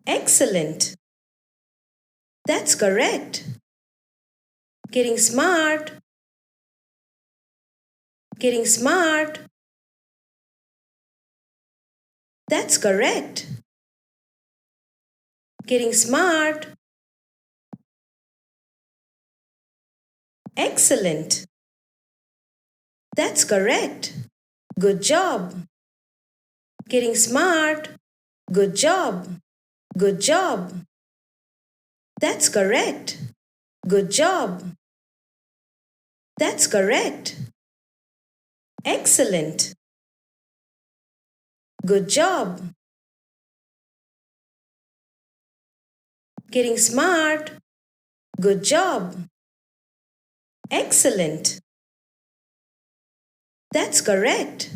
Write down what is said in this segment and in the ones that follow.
Excellent. That's correct. Getting smart. Getting smart. That's correct. Getting smart. Excellent. That's correct. Good job. Getting smart. Good job. Good job. That's correct. Good job. That's correct. Excellent. Good job. Getting smart. Good job. Excellent. That's correct.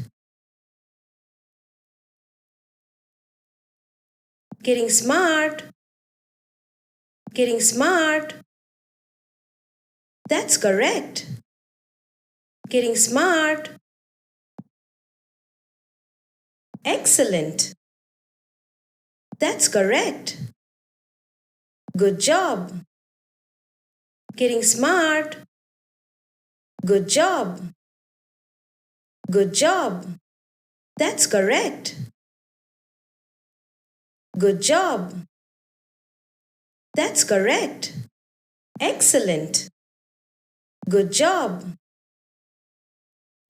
Getting smart. Getting smart. That's correct. Getting smart. Excellent. That's correct. Good job. Getting smart. Good job. Good job. That's correct. Good job. That's correct. Excellent. Good job.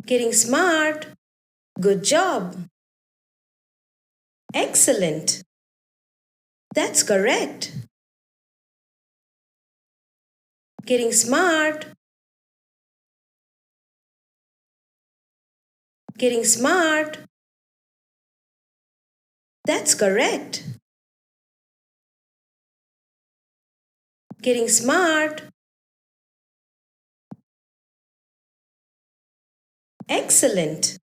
Getting smart. Good job. Excellent. That's correct. Getting smart. Getting smart. That's correct. Getting smart. Excellent.